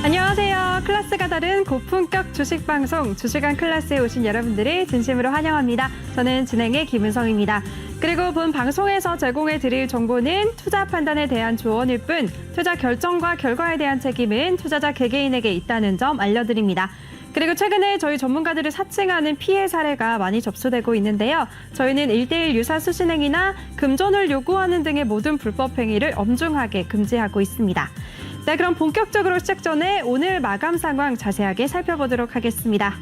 안녕하세요. 클래스가 다른 고품격 주식 방송 주식왕 클래스에 오신 여러분들을 진심으로 환영합니다. 저는 진행의 김은성입니다. 그리고 본 방송에서 제공해 드릴 정보는 투자 판단에 대한 조언일 뿐 투자 결정과 결과에 대한 책임은 투자자 개개인에게 있다는 점 알려드립니다. 그리고 최근에 저희 전문가들을 사칭하는 피해 사례가 많이 접수되고 있는데요. 저희는 1:1 유사 수신행위나 금전을 요구하는 등의 모든 불법 행위를 엄중하게 금지하고 있습니다. 네, 그럼 본격적으로 시작 전에 오늘 마감 상황 자세하게 살펴보도록 하겠습니다.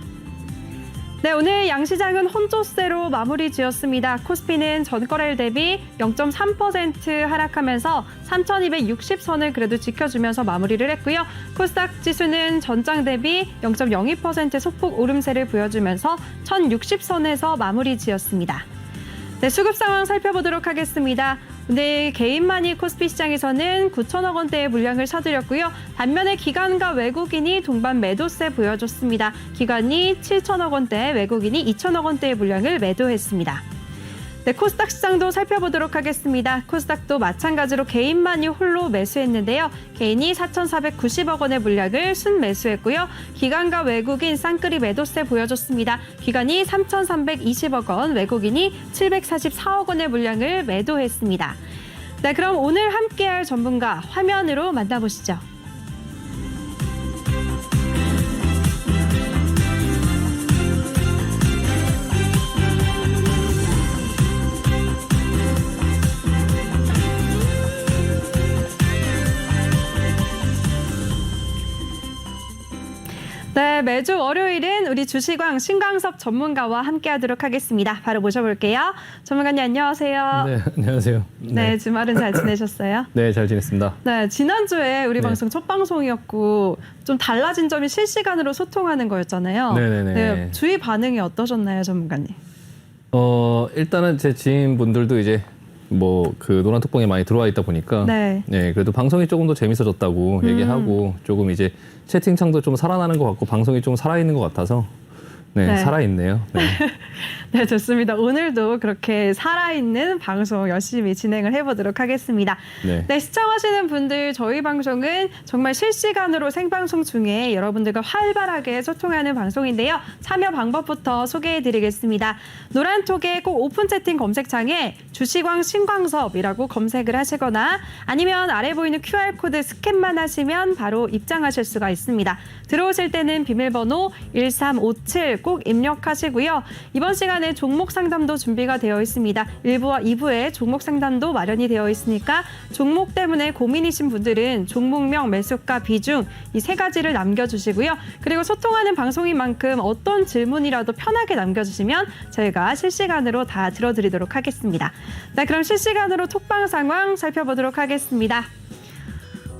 네, 오늘 양시장은 혼조세로 마무리 지었습니다. 코스피는 전거래일 대비 0.3% 하락하면서 3,260선을 그래도 지켜주면서 마무리를 했고요. 코스닥 지수는 전장 대비 0.02% 소폭 오름세를 보여주면서 1,060선에서 마무리 지었습니다. 네, 수급 상황 살펴보도록 하겠습니다. 오늘 개인만이 코스피 시장에서는 9천억 원대의 물량을 사들였고요. 반면에 기관과 외국인이 동반 매도세 보여줬습니다. 기관이 7천억 원대, 외국인이 2천억 원대의 물량을 매도했습니다. 네, 코스닥 시장도 살펴보도록 하겠습니다. 코스닥도 마찬가지로 개인만이 홀로 매수했는데요. 개인이 4,490억 원의 물량을 순매수했고요. 기관과 외국인 쌍끌이 매도세 보여줬습니다. 기관이 3,320억 원, 외국인이 744억 원의 물량을 매도했습니다. 네, 그럼 오늘 함께할 전문가 화면으로 만나보시죠. 네, 매주 월요일은 우리 주식왕 신광섭 전문가와 함께하도록 하겠습니다. 바로 모셔볼게요. 전문가님 안녕하세요. 네, 안녕하세요. 네, 주말은 잘 지내셨어요? 네, 잘 지냈습니다. 네, 지난주에 우리 네. 방송 첫 방송이었고 좀 달라진 점이 실시간으로 소통하는 거였잖아요. 네네네. 네, 주위 반응이 어떠셨나요, 전문가님? 일단은 제 지인분들도 이제 뭐 그 노란톡방에 많이 들어와 있다 보니까 네. 그래도 방송이 조금 더 재밌어졌다고 얘기하고 조금 이제 채팅창도 좀 살아나는 것 같고 방송이 좀 살아있는 것 같아서 네. 살아있네요. 네. 네, 좋습니다. 오늘도 그렇게 살아있는 방송 열심히 진행을 해보도록 하겠습니다. 네. 네, 시청하시는 분들 저희 방송은 정말 실시간으로 생방송 중에 여러분들과 활발하게 소통하는 방송인데요. 참여 방법부터 소개해드리겠습니다. 노란톡에 꼭 오픈 채팅 검색창에 주식왕 신광섭이라고 검색을 하시거나 아니면 아래 보이는 QR코드 스캔만 하시면 바로 입장하실 수가 있습니다. 들어오실 때는 비밀번호 1357 꼭 입력하시고요. 이번 시간에 종목 상담도 준비가 되어 있습니다. 1부와 2부에 종목 상담도 마련이 되어 있으니까 종목 때문에 고민이신 분들은 종목명, 매수가, 비중 이 세 가지를 남겨주시고요. 그리고 소통하는 방송인 만큼 어떤 질문이라도 편하게 남겨주시면 저희가 실시간으로 다 들어드리도록 하겠습니다. 네, 그럼 실시간으로 톡방 상황 살펴보도록 하겠습니다.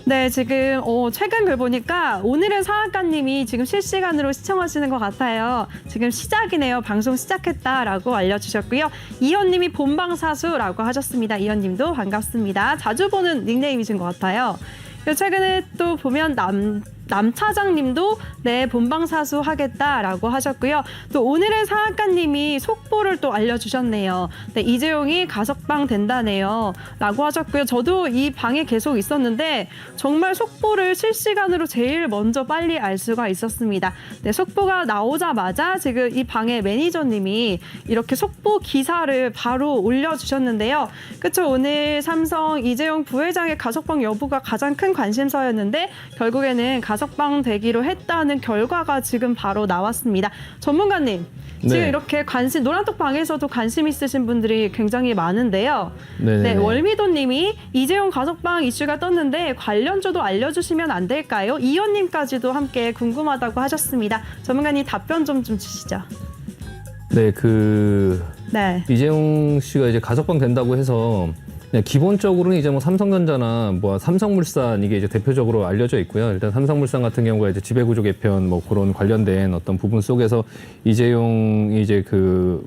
네, 지금 최근 글 보니까 오늘은 상한가님이 지금 실시간으로 시청하시는 것 같아요. 지금 시작이네요. 방송 시작했다라고 알려주셨고요. 이현님이 본방사수라고 하셨습니다. 이현님도 반갑습니다. 자주 보는 닉네임이신 것 같아요. 최근에 또 보면 남차장님도 네, 본방사수 하겠다라고 하셨고요. 또 오늘은 상한가님이 속보를 또 알려주셨네요. 네, 이재용이 가석방 된다네요. 라고 하셨고요. 저도 이 방에 계속 있었는데 정말 속보를 실시간으로 제일 먼저 빨리 알 수가 있었습니다. 네, 속보가 나오자마자 지금 이 방의 매니저님이 이렇게 속보 기사를 바로 올려주셨는데요. 그쵸, 오늘 삼성 이재용 부회장의 가석방 여부가 가장 큰 관심사였는데 결국에는 가석방 되기로 했다는 결과가 지금 바로 나왔습니다. 전문가님, 지금 네. 이렇게 노란톡 방에서도 관심 있으신 분들이 굉장히 많은데요. 네, 월미도님이 이재용 가석방 이슈가 떴는데 관련주도 알려주시면 안 될까요? 이현님까지도 함께 궁금하다고 하셨습니다. 전문가님 답변 좀 주시죠. 네, 네. 이재용 씨가 이제 가석방 된다고 해서 그냥 기본적으로는 이제 뭐 삼성전자나 뭐 삼성물산 이게 이제 대표적으로 알려져 있고요. 일단 삼성물산 같은 경우가 이제 지배구조 개편 뭐 그런 관련된 어떤 부분 속에서 이재용이 이제 그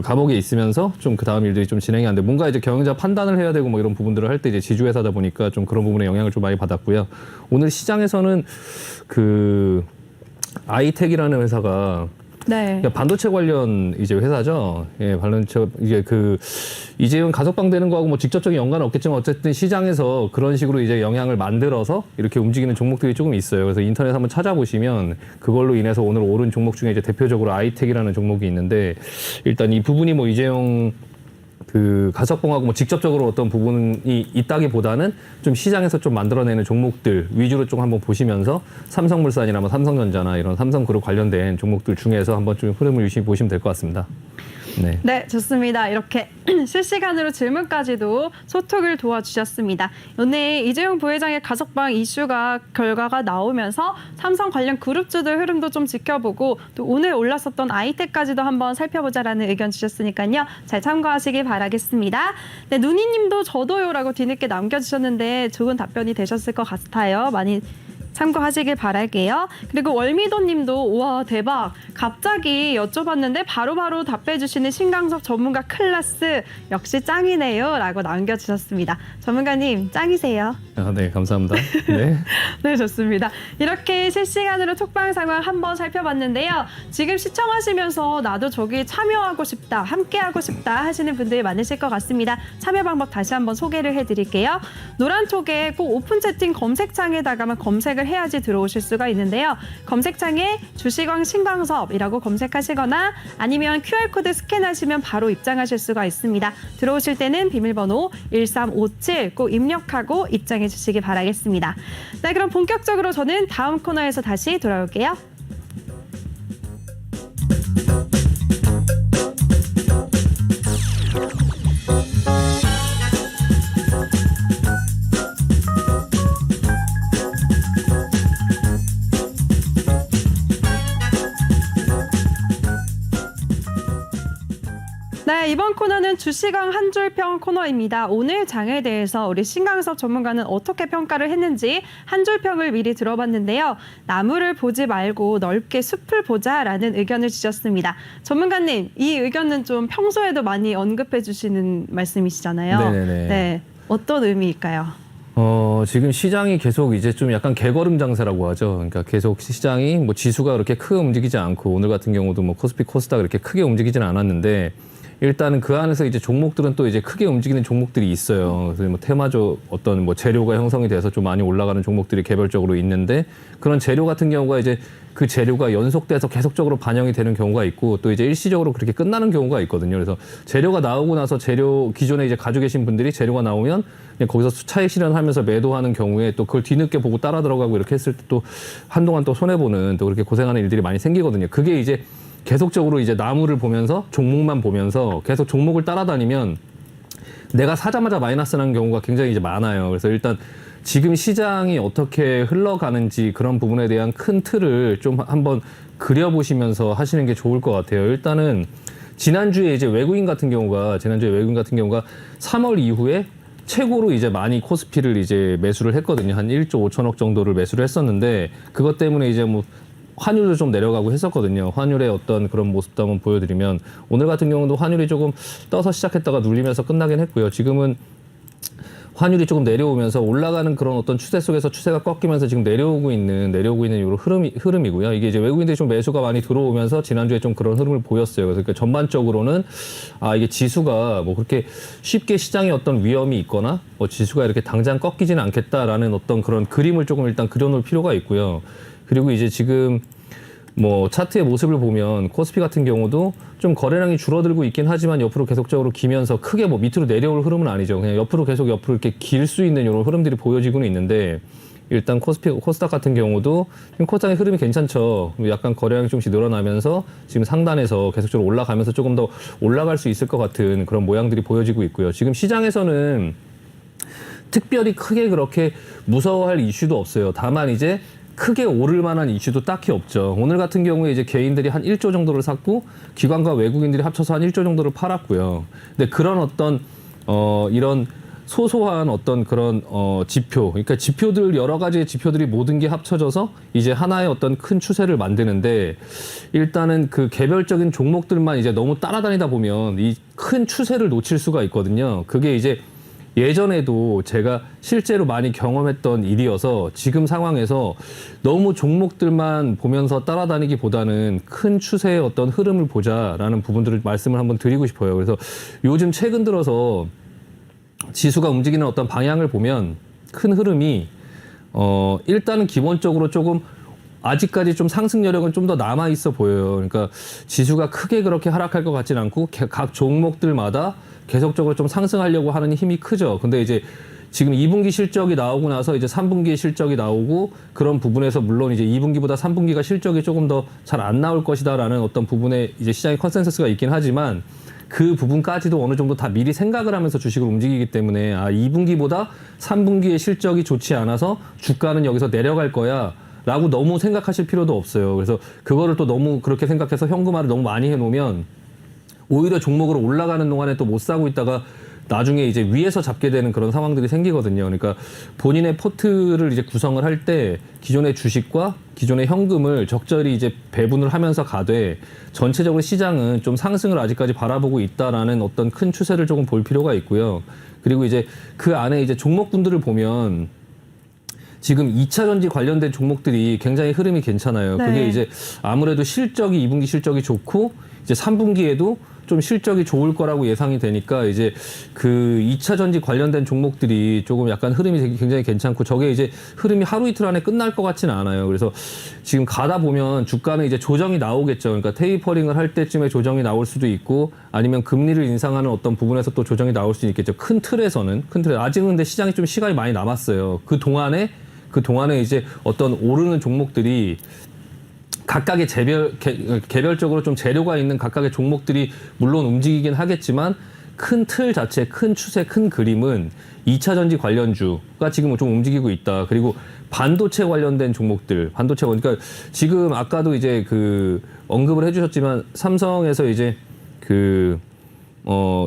감옥에 있으면서 좀 그 다음 일들이 좀 진행이 안 돼. 뭔가 이제 경영자 판단을 해야 되고 뭐 이런 부분들을 할 때 이제 지주회사다 보니까 좀 그런 부분에 영향을 좀 많이 받았고요. 오늘 시장에서는 아이텍이라는 회사가 네. 그러니까 반도체 관련 이제 회사죠. 예, 반도체 이게 이재용 가석방 되는 거하고 뭐 직접적인 연관은 없겠지만 어쨌든 시장에서 그런 식으로 이제 영향을 만들어서 이렇게 움직이는 종목들이 조금 있어요. 그래서 인터넷 한번 찾아보시면 그걸로 인해서 오늘 오른 종목 중에 이제 대표적으로 아이텍이라는 종목이 있는데 일단 이 부분이 뭐 이재용 가석방하고 뭐 직접적으로 어떤 부분이 있다기보다는 좀 시장에서 좀 만들어내는 종목들 위주로 좀 한번 보시면서 삼성물산이나 뭐 삼성전자나 이런 삼성그룹 관련된 종목들 중에서 한번 좀 흐름을 유심히 보시면 될 것 같습니다. 네. 네, 좋습니다. 이렇게 실시간으로 질문까지도 소통을 도와주셨습니다. 오늘 이재용 부회장의 가석방 이슈가 결과가 나오면서 삼성 관련 그룹주들 흐름도 좀 지켜보고 또 오늘 올랐었던 아이텍까지도 한번 살펴보자라는 의견 주셨으니까요. 잘 참고하시기 바라겠습니다. 네, 누니님도 저도요라고 뒤늦게 남겨주셨는데 좋은 답변이 되셨을 것 같아요. 많이 참고하시길 바랄게요. 그리고 월미도님도 와 대박 갑자기 여쭤봤는데 바로바로 답해주시는 신강석 전문가 클래스 역시 짱이네요 라고 남겨주셨습니다. 전문가님 짱이세요. 네, 감사합니다. 네. 네, 좋습니다. 이렇게 실시간으로 톡방 상황 한번 살펴봤는데요. 지금 시청하시면서 나도 저기 참여하고 싶다, 함께하고 싶다 하시는 분들이 많으실 것 같습니다. 참여 방법 다시 한번 소개를 해드릴게요. 노란톡에 꼭 오픈 채팅 검색창에다가만 검색을 해야지 들어오실 수가 있는데요. 검색창에 주식왕 신광섭이라고 검색하시거나 아니면 QR코드 스캔하시면 바로 입장하실 수가 있습니다. 들어오실 때는 비밀번호 1357 꼭 입력하고 입장해 주시기 바라겠습니다. 네, 그럼 본격적으로 저는 다음 코너에서 다시 돌아올게요. 네, 이번 코너는 주시강 한 줄평 코너입니다. 오늘 장에 대해서 우리 신강섭 전문가는 어떻게 평가를 했는지 한 줄평을 미리 들어봤는데요. 나무를 보지 말고 넓게 숲을 보자라는 의견을 주셨습니다. 전문가님, 이 의견은 좀 평소에도 많이 언급해 주시는 말씀이시잖아요. 네네네. 네, 어떤 의미일까요? 지금 시장이 계속 이제 좀 약간 개걸음 장세라고 하죠. 그러니까 계속 시장이 뭐 지수가 그렇게 크게 움직이지 않고 오늘 같은 경우도 뭐 코스피 코스닥 그렇게 크게 움직이지는 않았는데 일단은 그 안에서 이제 종목들은 또 이제 크게 움직이는 종목들이 있어요. 그래서 뭐 테마적 어떤 뭐 재료가 형성이 돼서 좀 많이 올라가는 종목들이 개별적으로 있는데 그런 재료 같은 경우가 이제 그 재료가 연속돼서 계속적으로 반영이 되는 경우가 있고 또 이제 일시적으로 그렇게 끝나는 경우가 있거든요. 그래서 재료가 나오고 나서 재료 기존에 이제 가지고 계신 분들이 재료가 나오면 그냥 거기서 차익 실현하면서 매도하는 경우에 또 그걸 뒤늦게 보고 따라 들어가고 이렇게 했을 때 또 한동안 또 손해 보는 또 그렇게 고생하는 일들이 많이 생기거든요. 그게 이제 계속적으로 이제 나무를 보면서 종목만 보면서 계속 종목을 따라다니면 내가 사자마자 마이너스 나는 경우가 굉장히 이제 많아요. 그래서 일단 지금 시장이 어떻게 흘러가는지 그런 부분에 대한 큰 틀을 좀 한번 그려보시면서 하시는 게 좋을 것 같아요. 일단은 지난주에 외국인 같은 경우가 3월 이후에 최고로 이제 많이 코스피를 이제 매수를 했거든요. 한 1조 5천억 정도를 매수를 했었는데 그것 때문에 이제 뭐 환율도 좀 내려가고 했었거든요. 환율의 어떤 그런 모습도 한번 보여드리면 오늘 같은 경우도 환율이 조금 떠서 시작했다가 눌리면서 끝나긴 했고요. 지금은 환율이 조금 내려오면서 올라가는 그런 어떤 추세 속에서 추세가 꺾이면서 지금 내려오고 있는 이런 흐름이고요. 이게 이제 외국인들이 좀 매수가 많이 들어오면서 지난주에 좀 그런 흐름을 보였어요. 그래서 그러니까 전반적으로는 이게 지수가 뭐 그렇게 쉽게 시장에 어떤 위험이 있거나 뭐 지수가 이렇게 당장 꺾이지는 않겠다라는 어떤 그런 그림을 조금 일단 그려놓을 필요가 있고요. 그리고 이제 지금 뭐 차트의 모습을 보면 코스피 같은 경우도 좀 거래량이 줄어들고 있긴 하지만 옆으로 계속적으로 기면서 크게 뭐 밑으로 내려올 흐름은 아니죠. 그냥 옆으로 이렇게 길 수 있는 이런 흐름들이 보여지고는 있는데 일단 코스닥 같은 경우도 지금 코스닥의 흐름이 괜찮죠. 약간 거래량이 조금씩 늘어나면서 지금 상단에서 계속적으로 올라가면서 조금 더 올라갈 수 있을 것 같은 그런 모양들이 보여지고 있고요. 지금 시장에서는 특별히 크게 그렇게 무서워할 이슈도 없어요. 다만 이제 크게 오를 만한 이슈도 딱히 없죠. 오늘 같은 경우에 이제 개인들이 한 1조 정도를 샀고 기관과 외국인들이 합쳐서 한 1조 정도를 팔았고요. 근데 그런 어떤 이런 소소한 어떤 그런 지표, 그러니까 지표들 여러 가지의 지표들이 모든 게 합쳐져서 이제 하나의 어떤 큰 추세를 만드는데 일단은 그 개별적인 종목들만 이제 너무 따라다니다 보면 이 큰 추세를 놓칠 수가 있거든요. 그게 이제 예전에도 제가 실제로 많이 경험했던 일이어서 지금 상황에서 너무 종목들만 보면서 따라다니기보다는 큰 추세의 어떤 흐름을 보자라는 부분들을 말씀을 한번 드리고 싶어요. 그래서 요즘 최근 들어서 지수가 움직이는 어떤 방향을 보면 큰 흐름이 일단은 기본적으로 조금 아직까지 좀 상승 여력은 좀 더 남아 있어 보여요. 그러니까 지수가 크게 그렇게 하락할 것 같지는 않고 각 종목들마다 계속적으로 좀 상승하려고 하는 힘이 크죠. 근데 이제 지금 2분기 실적이 나오고 나서 이제 3분기의 실적이 나오고 그런 부분에서 물론 이제 2분기보다 3분기가 실적이 조금 더 잘 안 나올 것이다라는 어떤 부분에 이제 시장의 컨센서스가 있긴 하지만 그 부분까지도 어느 정도 다 미리 생각을 하면서 주식을 움직이기 때문에 2분기보다 3분기의 실적이 좋지 않아서 주가는 여기서 내려갈 거야 라고 너무 생각하실 필요도 없어요. 그래서 그거를 또 너무 그렇게 생각해서 현금화를 너무 많이 해놓으면 오히려 종목으로 올라가는 동안에 또 못 사고 있다가 나중에 이제 위에서 잡게 되는 그런 상황들이 생기거든요. 그러니까 본인의 포트를 이제 구성을 할 때 기존의 주식과 기존의 현금을 적절히 이제 배분을 하면서 가되 전체적으로 시장은 좀 상승을 아직까지 바라보고 있다라는 어떤 큰 추세를 조금 볼 필요가 있고요. 그리고 이제 그 안에 이제 종목분들을 보면 지금 2차 전지 관련된 종목들이 굉장히 흐름이 괜찮아요. 네. 그게 이제 아무래도 실적이 2분기 실적이 좋고 이제 3분기에도 좀 실적이 좋을 거라고 예상이 되니까 이제 그 2차 전지 관련된 종목들이 조금 약간 흐름이 굉장히 괜찮고 저게 이제 흐름이 하루 이틀 안에 끝날 것 같지는 않아요. 그래서 지금 가다 보면 주가는 이제 조정이 나오겠죠. 그러니까 테이퍼링을 할 때쯤에 조정이 나올 수도 있고 아니면 금리를 인상하는 어떤 부분에서 또 조정이 나올 수도 있겠죠. 큰 틀에서는. 아직은 근데 시장이 좀 시간이 많이 남았어요. 그 동안에 이제 어떤 오르는 종목들이 각각의 개별적으로 좀 재료가 있는 각각의 종목들이 물론 움직이긴 하겠지만 큰 틀 자체, 큰 추세, 큰 그림은 2차 전지 관련주가 지금 좀 움직이고 있다. 그리고 반도체 관련된 종목들, 그러니까 지금 아까도 이제 그 언급을 해주셨지만 삼성에서 이제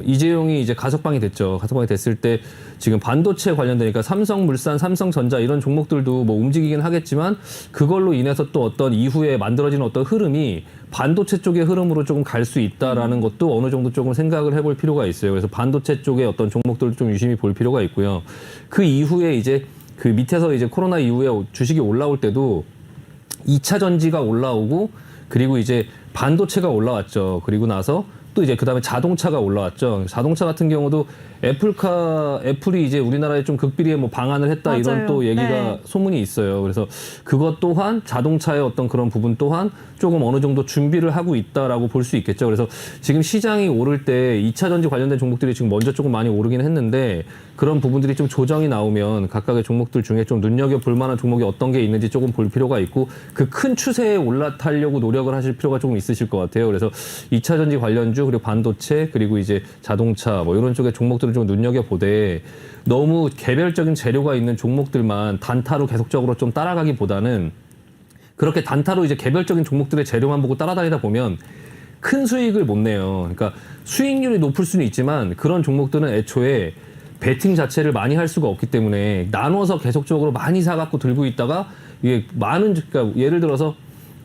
이재용이 이제 가석방이 됐죠. 가석방이 됐을 때 지금 반도체 관련되니까 삼성물산, 삼성전자 이런 종목들도 뭐 움직이긴 하겠지만 그걸로 인해서 또 어떤 이후에 만들어지는 어떤 흐름이 반도체 쪽의 흐름으로 조금 갈 수 있다라는 것도 어느 정도 조금 생각을 해볼 필요가 있어요. 그래서 반도체 쪽의 어떤 종목들도 좀 유심히 볼 필요가 있고요. 그 이후에 이제 그 밑에서 이제 코로나 이후에 주식이 올라올 때도 2차 전지가 올라오고 그리고 이제 반도체가 올라왔죠. 그리고 나서 또 이제 그다음에 자동차가 올라왔죠. 자동차 같은 경우도 애플이 이제 우리나라에 좀 극비리에 뭐 방한을 했다 맞아요. 이런 또 얘기가 네. 소문이 있어요. 그래서 그것 또한 자동차의 어떤 그런 부분 또한 조금 어느 정도 준비를 하고 있다라고 볼 수 있겠죠. 그래서 지금 시장이 오를 때 2차 전지 관련된 종목들이 지금 먼저 조금 많이 오르긴 했는데 그런 부분들이 좀 조정이 나오면 각각의 종목들 중에 좀 눈여겨볼 만한 종목이 어떤 게 있는지 조금 볼 필요가 있고 그 큰 추세에 올라타려고 노력을 하실 필요가 조금 있으실 것 같아요. 그래서 2차 전지 관련주 그리고 반도체 그리고 이제 자동차 뭐 이런 쪽의 종목들을 좀 눈여겨보되 너무 개별적인 재료가 있는 종목들만 단타로 계속적으로 좀 따라가기보다는 그렇게 단타로 이제 개별적인 종목들의 재료만 보고 따라다니다 보면 큰 수익을 못 내요. 그러니까 수익률이 높을 수는 있지만 그런 종목들은 애초에 베팅 자체를 많이 할 수가 없기 때문에 나눠서 계속적으로 많이 사갖고 들고 있다가 이게 그러니까 예를 들어서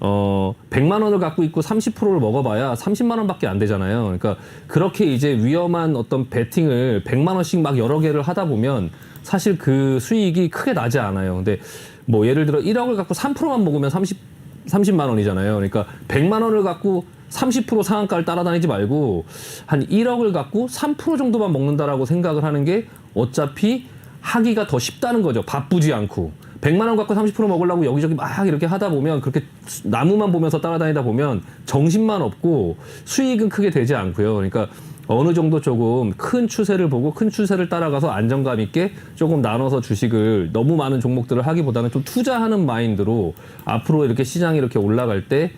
100만 원을 갖고 있고 30%를 먹어봐야 30만 원밖에 안 되잖아요. 그러니까 그렇게 이제 위험한 어떤 베팅을 100만 원씩 막 여러 개를 하다 보면 사실 그 수익이 크게 나지 않아요. 근데 뭐 예를 들어 1억을 갖고 3%만 먹으면 30만 원이잖아요. 그러니까 100만 원을 갖고 30% 상한가를 따라다니지 말고 한 1억을 갖고 3% 정도만 먹는다라고 생각을 하는 게 어차피 하기가 더 쉽다는 거죠. 바쁘지 않고. 100만 원 갖고 30% 먹으려고 여기저기 막 이렇게 하다 보면 그렇게 나무만 보면서 따라다니다 보면 정신만 없고 수익은 크게 되지 않고요. 그러니까 어느 정도 조금 큰 추세를 보고 큰 추세를 따라가서 안정감 있게 조금 나눠서 주식을 너무 많은 종목들을 하기보다는 좀 투자하는 마인드로 앞으로 이렇게 시장이 이렇게 올라갈 때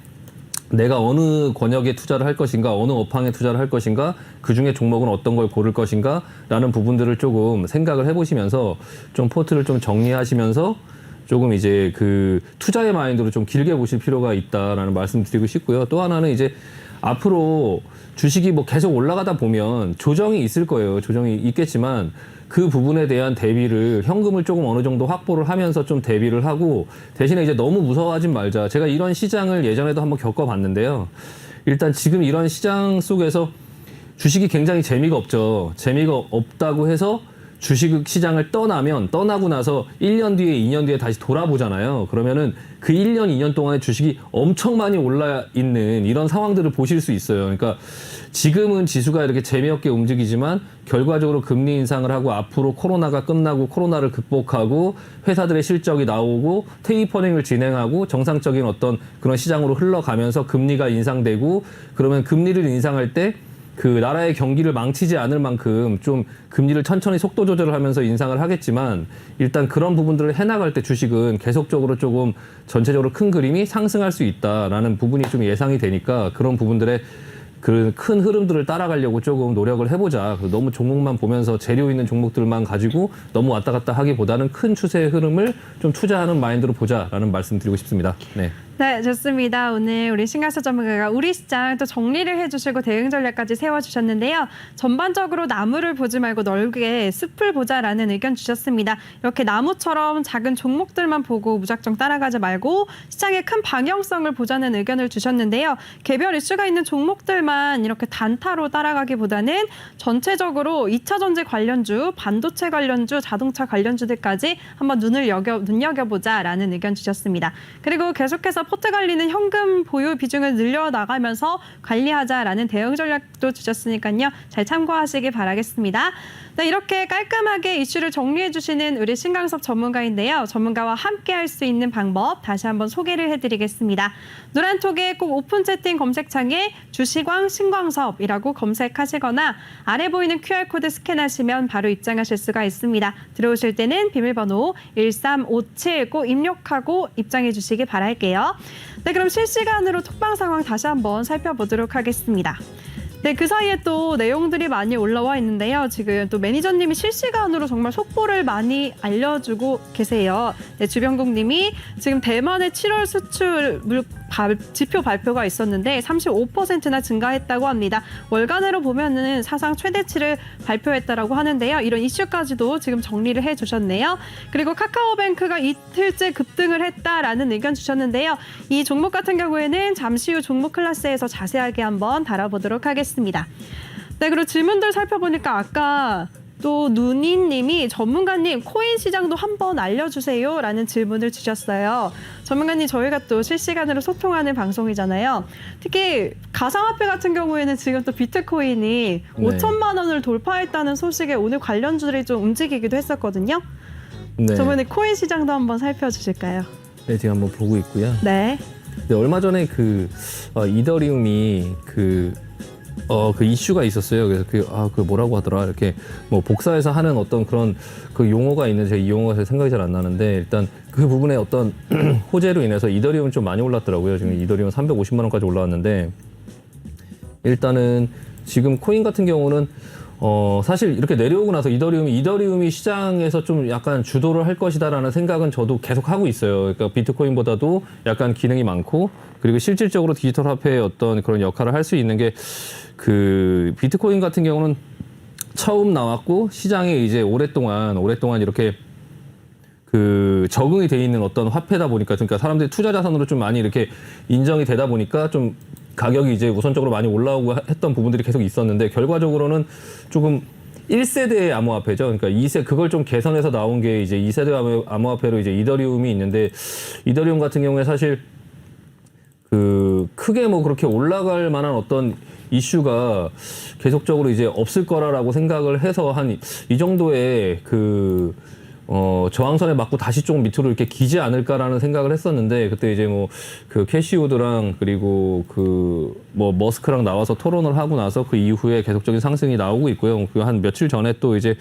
내가 어느 권역에 투자를 할 것인가, 어느 업황에 투자를 할 것인가, 그중에 종목은 어떤 걸 고를 것인가 라는 부분들을 조금 생각을 해보시면서 좀 포트를 좀 정리하시면서 조금 이제 그 투자의 마인드로 좀 길게 보실 필요가 있다라는 말씀 드리고 싶고요. 또 하나는 이제 앞으로 주식이 뭐 계속 올라가다 보면 조정이 있을 거예요. 조정이 있겠지만 그 부분에 대한 대비를 현금을 조금 어느 정도 확보를 하면서 좀 대비를 하고 대신에 이제 너무 무서워하지 말자. 제가 이런 시장을 예전에도 한번 겪어봤는데요. 일단 지금 이런 시장 속에서 주식이 굉장히 재미가 없죠. 재미가 없다고 해서 주식 시장을 떠나고 나서 1년 뒤에 2년 뒤에 다시 돌아보잖아요. 그러면은 그 1년 2년 동안에 주식이 엄청 많이 올라 있는 이런 상황들을 보실 수 있어요. 그러니까 지금은 지수가 이렇게 재미없게 움직이지만 결과적으로 금리 인상을 하고 앞으로 코로나가 끝나고 코로나를 극복하고 회사들의 실적이 나오고 테이퍼링을 진행하고 정상적인 어떤 그런 시장으로 흘러가면서 금리가 인상되고 그러면 금리를 인상할 때 그 나라의 경기를 망치지 않을 만큼 좀 금리를 천천히 속도 조절을 하면서 인상을 하겠지만 일단 그런 부분들을 해나갈 때 주식은 계속적으로 조금 전체적으로 큰 그림이 상승할 수 있다라는 부분이 좀 예상이 되니까 그런 부분들의 그 큰 흐름들을 따라가려고 조금 노력을 해보자. 너무 종목만 보면서 재료 있는 종목들만 가지고 너무 왔다 갔다 하기보다는 큰 추세의 흐름을 좀 투자하는 마인드로 보자라는 말씀 드리고 싶습니다. 네. 네, 좋습니다. 오늘 우리 신강사 전문가가 우리 시장 또 정리를 해주시고 대응 전략까지 세워주셨는데요. 전반적으로 나무를 보지 말고 넓게 숲을 보자라는 의견 주셨습니다. 이렇게 나무처럼 작은 종목들만 보고 무작정 따라가지 말고 시장의 큰 방향성을 보자는 의견을 주셨는데요. 개별 이슈가 있는 종목들만 이렇게 단타로 따라가기보다는 전체적으로 2차 전지 관련주, 반도체 관련주, 자동차 관련주들까지 한번 눈여겨보자라는 의견 주셨습니다. 그리고 계속해서 포트 관리는 현금 보유 비중을 늘려나가면서 관리하자라는 대응 전략도 주셨으니까요. 잘 참고하시기 바라겠습니다. 네, 이렇게 깔끔하게 이슈를 정리해 주시는 우리 신강섭 전문가인데요. 전문가와 함께 할 수 있는 방법 다시 한번 소개를 해드리겠습니다. 노란톡에 꼭 오픈 채팅 검색창에 주시광 신광섭이라고 검색하시거나 아래 보이는 QR코드 스캔하시면 바로 입장하실 수가 있습니다. 들어오실 때는 비밀번호 1357 꼭 입력하고 입장해 주시기 바랄게요. 네, 그럼 실시간으로 톡방 상황 다시 한번 살펴보도록 하겠습니다. 네, 그 사이에 또 내용들이 많이 올라와 있는데요. 지금 또 매니저님이 실시간으로 정말 속보를 많이 알려주고 계세요. 네, 주병국님이 지금 대만의 7월 수출 지표 발표가 있었는데 35%나 증가했다고 합니다. 월간으로 보면은 사상 최대치를 발표했다라고 하는데요. 이런 이슈까지도 지금 정리를 해주셨네요. 그리고 카카오뱅크가 이틀째 급등을 했다라는 의견 주셨는데요. 이 종목 같은 경우에는 잠시 후 종목 클래스에서 자세하게 한번 다뤄보도록 하겠습니다. 네, 그리고 질문들 살펴보니까 아까 또 누니님이 전문가님 코인 시장도 한번 알려주세요 라는 질문을 주셨어요. 전문가님 저희가 또 실시간으로 소통하는 방송이잖아요. 특히 가상화폐 같은 경우에는 지금 또 비트코인이 5천만 원을 돌파했다는 소식에 오늘 관련주들이 좀 움직이기도 했었거든요. 네. 저번에 코인 시장도 한번 살펴주실까요? 네, 지금 한번 보고 있고요. 네. 근데 얼마 전에 이더리움이 그 이슈가 있었어요. 그래서 그 뭐라고 하더라. 이렇게 뭐 복사해서 하는 어떤 그런 그 용어가 있는데 제가 이 용어가 잘 생각이 잘 안 나는데 일단 그 부분에 어떤 호재로 인해서 이더리움이 좀 많이 올랐더라고요. 지금 이더리움 350만 원까지 올라왔는데 일단은 지금 코인 같은 경우는 사실 이렇게 내려오고 나서 이더리움이 시장에서 좀 약간 주도를 할 것이다라는 생각은 저도 계속 하고 있어요. 그러니까 비트코인보다도 약간 기능이 많고 그리고 실질적으로 디지털 화폐의 어떤 그런 역할을 할 수 있는 게 그 비트코인 같은 경우는 처음 나왔고 시장에 이제 오랫동안 이렇게 그 적응이 돼 있는 어떤 화폐다 보니까 그러니까 사람들이 투자 자산으로 좀 많이 이렇게 인정이 되다 보니까 좀 가격이 이제 우선적으로 많이 올라오고 했던 부분들이 계속 있었는데 결과적으로는 조금 1세대의 암호화폐죠. 그러니까 2세 그걸 좀 개선해서 나온 게 이제 2세대 암호화폐로 이제 이더리움이 있는데 이더리움 같은 경우에 사실 그 크게 뭐 그렇게 올라갈 만한 어떤 이슈가 계속적으로 이제 없을 거라고 생각을 해서 한 이 정도의 그 저항선에 맞고 다시 조금 밑으로 이렇게 기지 않을까라는 생각을 했었는데 그때 이제 뭐 그 캐시우드랑 그리고 그 뭐 머스크랑 나와서 토론을 하고 나서 그 이후에 계속적인 상승이 나오고 있고요. 그 한 며칠 전에 또 이제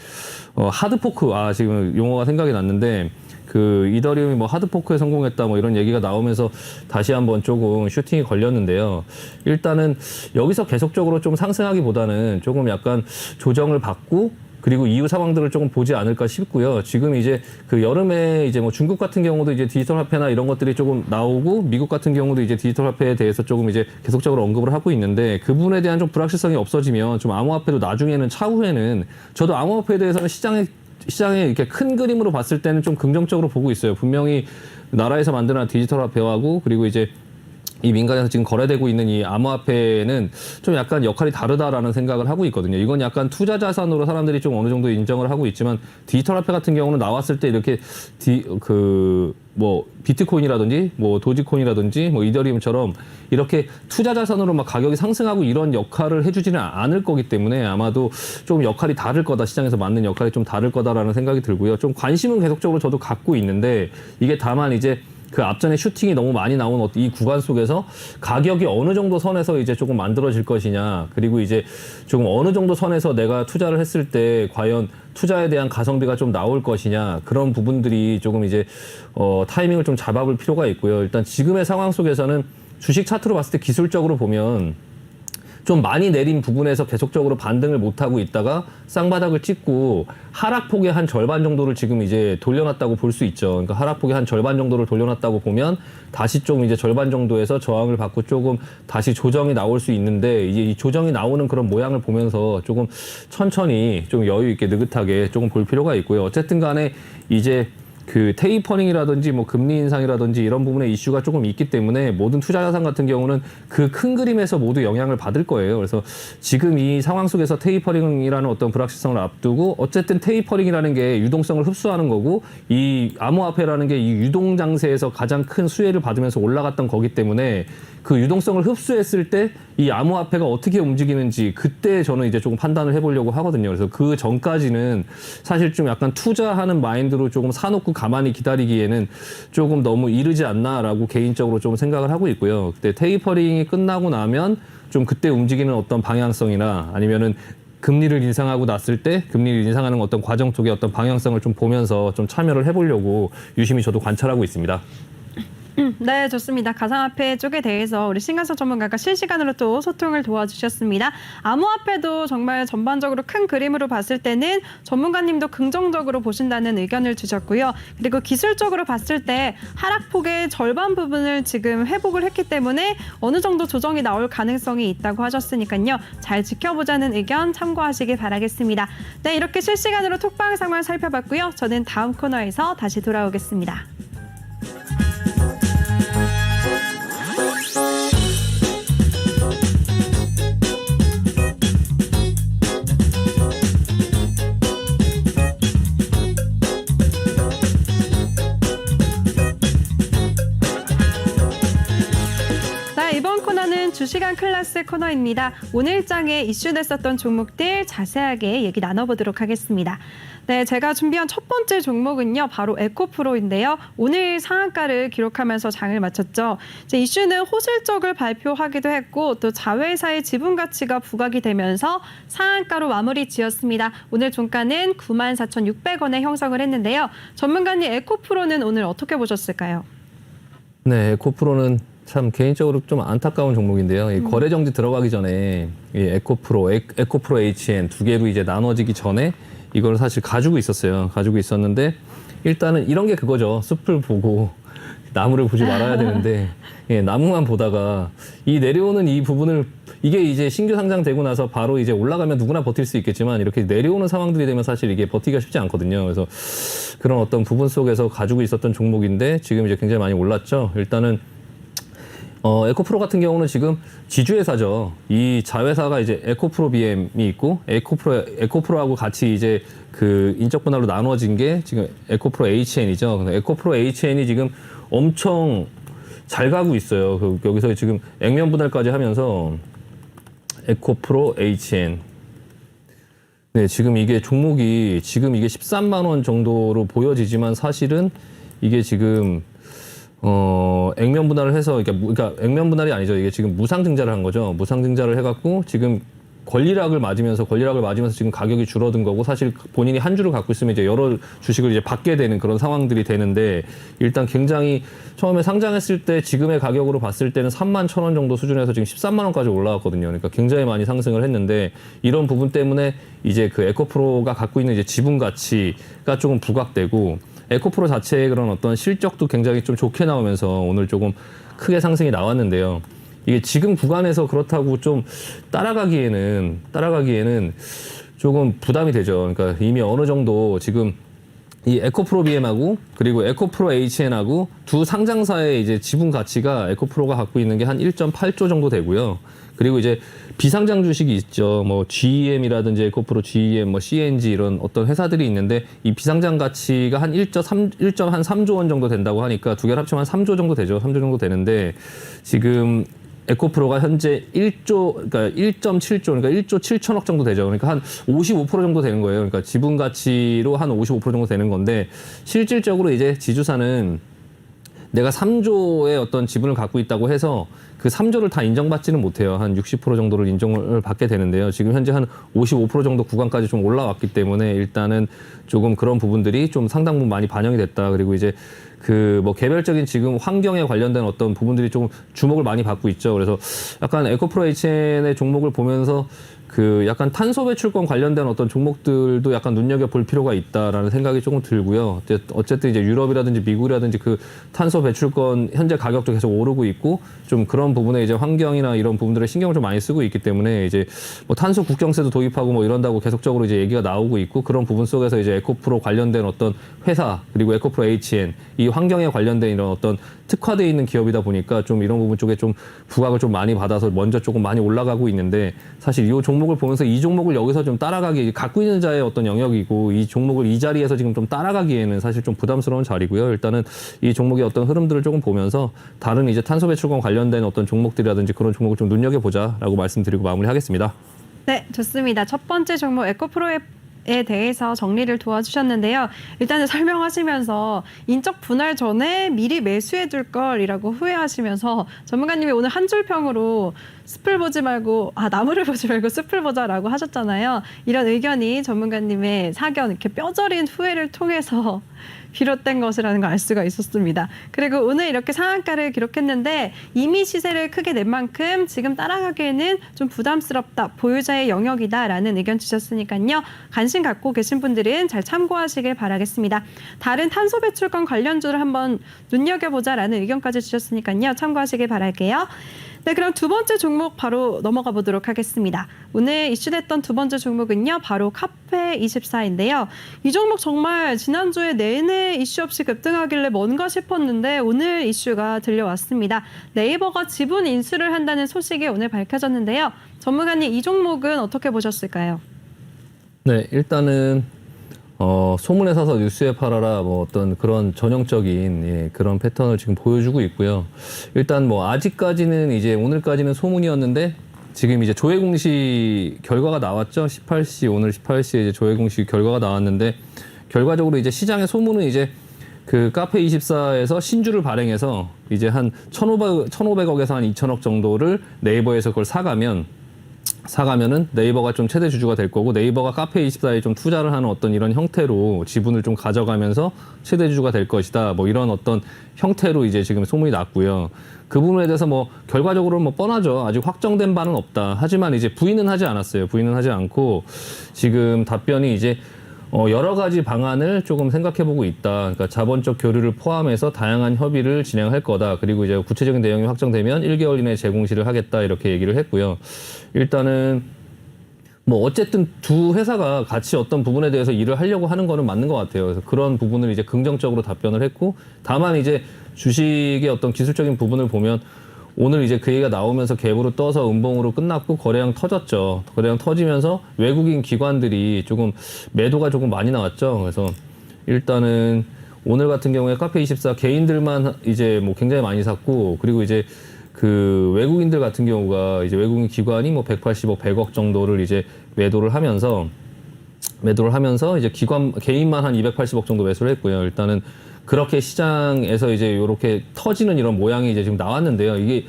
하드포크 지금 용어가 생각이 났는데 그 이더리움이 뭐 하드포크에 성공했다 뭐 이런 얘기가 나오면서 다시 한번 조금 슈팅이 걸렸는데요. 일단은 여기서 계속적으로 좀 상승하기보다는 조금 약간 조정을 받고 그리고 이후 상황들을 조금 보지 않을까 싶고요. 지금 이제 그 여름에 이제 뭐 중국 같은 경우도 이제 디지털 화폐나 이런 것들이 조금 나오고 미국 같은 경우도 이제 디지털 화폐에 대해서 조금 이제 계속적으로 언급을 하고 있는데 그 부분에 대한 좀 불확실성이 없어지면 좀 암호화폐도 나중에는 차후에는 저도 암호화폐에 대해서는 시장에 이렇게 큰 그림으로 봤을 때는 좀 긍정적으로 보고 있어요. 분명히 나라에서 만드는 디지털 화폐하고 그리고 이제 이 민간에서 지금 거래되고 있는 이 암호화폐는 좀 약간 역할이 다르다라는 생각을 하고 있거든요. 이건 약간 투자 자산으로 사람들이 좀 어느 정도 인정을 하고 있지만 디지털 화폐 같은 경우는 나왔을 때 이렇게 뭐 비트코인이라든지 뭐 도지코인이라든지 뭐 이더리움처럼 이렇게 투자 자산으로 막 가격이 상승하고 이런 역할을 해주지는 않을 거기 때문에 아마도 좀 역할이 다를 거다. 시장에서 맞는 역할이 좀 다를 거다라는 생각이 들고요. 좀 관심은 계속적으로 저도 갖고 있는데 이게 다만 이제 그 앞전에 슈팅이 너무 많이 나온 이 구간 속에서 가격이 어느 정도 선에서 이제 조금 만들어질 것이냐, 그리고 이제 조금 어느 정도 선에서 내가 투자를 했을 때 과연 투자에 대한 가성비가 좀 나올 것이냐, 그런 부분들이 조금 이제 타이밍을 좀 잡아볼 필요가 있고요. 일단 지금의 상황 속에서는 주식 차트로 봤을 때 기술적으로 보면 좀 많이 내린 부분에서 계속적으로 반등을 못하고 있다가 쌍바닥을 찍고 하락폭의 한 절반 정도를 지금 이제 돌려놨다고 볼 수 있죠. 그러니까 하락폭의 한 절반 정도를 돌려놨다고 보면 다시 좀 이제 절반 정도에서 저항을 받고 조금 다시 조정이 나올 수 있는데 이제 이 조정이 나오는 그런 모양을 보면서 조금 천천히 좀 여유 있게 느긋하게 조금 볼 필요가 있고요. 어쨌든 간에 이제 그 테이퍼링이라든지 뭐 금리 인상이라든지 이런 부분에 이슈가 조금 있기 때문에 모든 투자 자산 같은 경우는 그 큰 그림에서 모두 영향을 받을 거예요. 그래서 지금 이 상황 속에서 테이퍼링이라는 어떤 불확실성을 앞두고 어쨌든 테이퍼링이라는 게 유동성을 흡수하는 거고 이 암호화폐라는 게 이 유동 장세에서 가장 큰 수혜를 받으면서 올라갔던 거기 때문에 그 유동성을 흡수했을 때 이 암호화폐가 어떻게 움직이는지 그때 저는 이제 조금 판단을 해보려고 하거든요. 그래서 그 전까지는 사실 좀 약간 투자하는 마인드로 조금 사놓고 가만히 기다리기에는 조금 너무 이르지 않나라고 개인적으로 좀 생각을 하고 있고요. 그때 테이퍼링이 끝나고 나면 좀 그때 움직이는 어떤 방향성이나 아니면은 금리를 인상하고 났을 때 금리를 인상하는 어떤 과정 속의 어떤 방향성을 좀 보면서 좀 참여를 해보려고 유심히 저도 관찰하고 있습니다. 네, 좋습니다. 가상화폐 쪽에 대해서 우리 신간섭 전문가가 실시간으로 또 소통을 도와주셨습니다. 암호화폐도 정말 전반적으로 큰 그림으로 봤을 때는 전문가님도 긍정적으로 보신다는 의견을 주셨고요. 그리고 기술적으로 봤을 때 하락폭의 절반 부분을 지금 회복을 했기 때문에 어느 정도 조정이 나올 가능성이 있다고 하셨으니까요. 잘 지켜보자는 의견 참고하시길 바라겠습니다. 네, 이렇게 실시간으로 톡방 상황 살펴봤고요. 저는 다음 코너에서 다시 돌아오겠습니다. 이번 코너는 주시간 클래스 코너입니다. 오늘 장에 이슈됐었던 종목들 자세하게 얘기 나눠보도록 하겠습니다. 네, 제가 준비한 첫 번째 종목은요, 바로 에코프로인데요. 오늘 상한가를 기록하면서 장을 마쳤죠. 이제 이슈는 호실적을 발표하기도 했고 또 자회사의 지분 가치가 부각이 되면서 상한가로 마무리 지었습니다. 오늘 종가는 94,600원에 형성을 했는데요. 전문가님, 에코프로는 오늘 어떻게 보셨을까요? 네, 에코프로는 참 개인적으로 좀 안타까운 종목인데요. 이 거래 정지 들어가기 전에 이 에코프로 HN 두 개로 이제 나눠지기 전에 이걸 사실 가지고 있었어요. 가지고 있었는데 일단은 이런 게 그거죠. 숲을 보고 나무를 보지 말아야 되는데 예, 나무만 보다가 이 내려오는 이 부분을 이게 이제 신규 상장되고 나서 바로 이제 올라가면 누구나 버틸 수 있겠지만 이렇게 내려오는 상황들이 되면 사실 이게 버티기가 쉽지 않거든요. 그래서 그런 어떤 부분 속에서 가지고 있었던 종목인데 지금 이제 굉장히 많이 올랐죠. 일단은 에코프로 같은 경우는 지금 지주회사죠. 이 자회사가 이제 에코프로 BM이 있고 에코프로하고 같이 이제 그 인적 분할로 나눠진 게 지금 에코프로 HN이죠. 그래서 에코프로 HN이 지금 엄청 잘 가고 있어요. 여기서 지금 액면 분할까지 하면서 에코프로 HN. 네, 지금 이게 종목이 지금 이게 13만 원 정도로 보여지지만 사실은 이게 지금 액면 분할을 해서 그러니까 액면 분할이 아니죠. 이게 지금 무상 증자를 한 거죠. 무상 증자를 해갖고 지금 권리락을 맞으면서 지금 가격이 줄어든 거고 사실 본인이 한 주를 갖고 있으면 이제 여러 주식을 이제 받게 되는 그런 상황들이 되는데 일단 굉장히 처음에 상장했을 때 지금의 가격으로 봤을 때는 31,000원 정도 수준에서 지금 13만 원까지 올라왔거든요. 그러니까 굉장히 많이 상승을 했는데 이런 부분 때문에 이제 그 에코프로가 갖고 있는 이제 지분 가치가 조금 부각되고 에코프로 자체의 그런 어떤 실적도 굉장히 좀 좋게 나오면서 오늘 조금 크게 상승이 나왔는데요. 이게 지금 구간에서 그렇다고 좀 따라가기에는 조금 부담이 되죠. 그러니까 이미 어느 정도 지금 이 에코프로 BM하고 그리고 에코프로 HN하고 두 상장사의 이제 지분 가치가 에코프로가 갖고 있는 게 한 1.8조 정도 되고요. 그리고 이제 비상장 주식이 있죠. 뭐 GEM이라든지 에코프로 GEM, 뭐 CNG 이런 어떤 회사들이 있는데 이 비상장 가치가 한 1.3조 원 정도 된다고 하니까 두 개를 합치면 한 3조 정도 되죠. 3조 정도 되는데 지금 에코프로가 현재 1.7조, 그러니까 1조 7천억 정도 되죠. 그러니까 한 55% 정도 되는 거예요. 그러니까 지분 가치로 한 55% 정도 되는 건데 실질적으로 이제 지주사는 내가 3조의 어떤 지분을 갖고 있다고 해서 그 3조를 다 인정받지는 못해요. 한 60% 정도를 인정을 받게 되는데요. 지금 현재 한 55% 정도 구간까지 좀 올라왔기 때문에 일단은 조금 그런 부분들이 좀 상당 부분 많이 반영이 됐다. 그리고 이제 그 뭐 개별적인 지금 환경에 관련된 어떤 부분들이 좀 주목을 많이 받고 있죠. 그래서 약간 에코프로 HN의 종목을 보면서 그 약간 탄소 배출권 관련된 어떤 종목들도 약간 눈여겨볼 필요가 있다라는 생각이 조금 들고요. 어쨌든 이제 유럽이라든지 미국이라든지 그 탄소 배출권 현재 가격도 계속 오르고 있고 좀 그런 부분에 이제 환경이나 이런 부분들에 신경을 좀 많이 쓰고 있기 때문에 이제 뭐 탄소 국경세도 도입하고 뭐 이런다고 계속적으로 이제 얘기가 나오고 있고 그런 부분 속에서 이제 에코프로 관련된 어떤 회사 그리고 에코프로 HN 이 환경에 관련된 이런 어떤 특화되어 있는 기업이다 보니까 좀 이런 부분 쪽에 좀 부각을 좀 많이 받아서 먼저 조금 많이 올라가고 있는데 사실 이 종목을 보면서 이 종목을 여기서 좀 따라가기 갖고 있는 자의 어떤 영역이고 이 종목을 이 자리에서 지금 좀 따라가기에는 사실 좀 부담스러운 자리고요. 일단은 이 종목의 어떤 흐름들을 조금 보면서 다른 이제 탄소 배출권 관련된 어떤 종목들이라든지 그런 종목을 좀 눈여겨보자라고 말씀드리고 마무리하겠습니다. 네, 좋습니다. 첫 번째 종목 에코프로에 대해서 정리를 도와주셨는데요. 일단은 설명하시면서 인적 분할 전에 미리 매수해 둘 걸이라고 후회하시면서 전문가님이 오늘 한 줄 평으로 숲을 보지 말고 나무를 보지 말고 숲을 보자라고 하셨잖아요. 이런 의견이 전문가님의 사견 이렇게 뼈저린 후회를 통해서 비롯된 것이라는 걸 알 수가 있었습니다. 그리고 오늘 이렇게 상한가를 기록했는데 이미 시세를 크게 낸 만큼 지금 따라가기에는 좀 부담스럽다. 보유자의 영역이다라는 의견 주셨으니까요. 관심 갖고 계신 분들은 잘 참고하시길 바라겠습니다. 다른 탄소 배출권 관련주를 한번 눈여겨보자라는 의견까지 주셨으니까요. 참고하시길 바랄게요. 네, 그럼 두 번째 종목 바로 넘어가 보도록 하겠습니다. 오늘 이슈됐던 두 번째 종목은요. 바로 카페24인데요. 이 종목 정말 지난주에 내내 이슈 없이 급등하길래 뭔가 싶었는데 오늘 이슈가 들려왔습니다. 네이버가 지분 인수를 한다는 소식이 오늘 밝혀졌는데요. 전문가님, 이 종목은 어떻게 보셨을까요? 네, 일단은 소문에 사서 뉴스에 팔아라 뭐 어떤 그런 전형적인 그런 패턴을 지금 보여주고 있고요. 일단 뭐 아직까지는 이제 오늘까지는 소문이었는데 지금 이제 조회 공시 결과가 나왔죠. 18시 오늘 18시에 이제 조회 공시 결과가 나왔는데 결과적으로 이제 시장의 소문은 이제 그 카페24에서 신주를 발행해서 이제 한 1,500억에서 한 2,000억 정도를 네이버에서 그걸 사가면은 네이버가 좀 최대 주주가 될 거고 네이버가 카페24에 좀 투자를 하는 어떤 이런 형태로 지분을 좀 가져가면서 최대 주주가 될 것이다. 뭐 이런 어떤 형태로 이제 지금 소문이 났고요. 그 부분에 대해서 뭐 결과적으로 뭐 뻔하죠. 아직 확정된 바는 없다. 하지만 이제 부인은 하지 않았어요. 부인은 하지 않고 지금 답변이 이제 여러 가지 방안을 조금 생각해보고 있다. 그러니까 자본적 교류를 포함해서 다양한 협의를 진행할 거다. 그리고 이제 구체적인 내용이 확정되면 1개월 이내에 재공시를 하겠다. 이렇게 얘기를 했고요. 일단은 뭐 어쨌든 두 회사가 같이 어떤 부분에 대해서 일을 하려고 하는 거는 맞는 것 같아요. 그래서 그런 부분을 이제 긍정적으로 답변을 했고 다만 이제 주식의 어떤 기술적인 부분을 보면 오늘 이제 그 얘기가 나오면서 갭으로 떠서 음봉으로 끝났고 거래량 터졌죠. 거래량 터지면서 외국인 기관들이 조금 매도가 조금 많이 나왔죠. 그래서 일단은 오늘 같은 경우에 카페24 개인들만 이제 뭐 굉장히 많이 샀고 그리고 이제 그 외국인들 같은 경우가 이제 외국인 기관이 뭐 180억, 100억 정도를 이제 매도를 하면서 이제 개인만 한 280억 정도 매수를 했고요. 일단은 그렇게 시장에서 이제 이렇게 터지는 이런 모양이 이제 지금 나왔는데요. 이게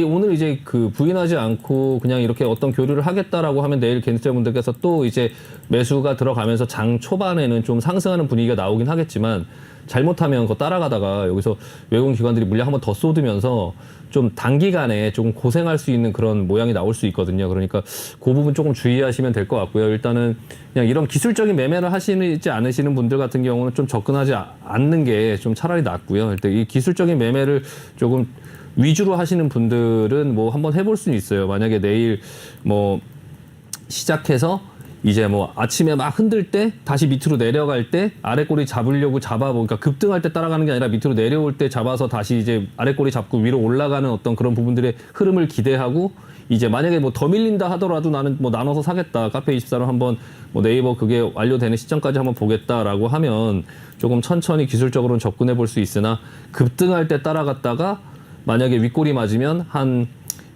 오늘 이제 그 부인하지 않고 그냥 이렇게 어떤 교류를 하겠다라고 하면 내일 개인투자분들께서 또 이제 매수가 들어가면서 장 초반에는 좀 상승하는 분위기가 나오긴 하겠지만 잘못하면 그거 따라가다가 여기서 외국인 기관들이 물량 한번 더 쏟으면서 좀 단기간에 조금 고생할 수 있는 그런 모양이 나올 수 있거든요. 그러니까 그 부분 조금 주의하시면 될 것 같고요. 일단은 그냥 이런 기술적인 매매를 하시지 않으시는 분들 같은 경우는 좀 접근하지 않는 게 좀 차라리 낫고요. 일단 이 기술적인 매매를 조금 위주로 하시는 분들은 뭐 한번 해볼 수는 있어요. 만약에 내일 뭐 시작해서 이제 뭐 아침에 막 흔들 때 다시 밑으로 내려갈 때 아래 꼬리 잡으려고 그러니까 급등할 때 따라가는 게 아니라 밑으로 내려올 때 잡아서 다시 이제 아래 꼬리 잡고 위로 올라가는 어떤 그런 부분들의 흐름을 기대하고 이제 만약에 뭐 더 밀린다 하더라도 나는 뭐 나눠서 사겠다. 카페24로 한번 뭐 네이버 그게 완료되는 시점까지 한번 보겠다라고 하면 조금 천천히 기술적으로는 접근해 볼 수 있으나 급등할 때 따라갔다가 만약에 윗꼬리 맞으면 한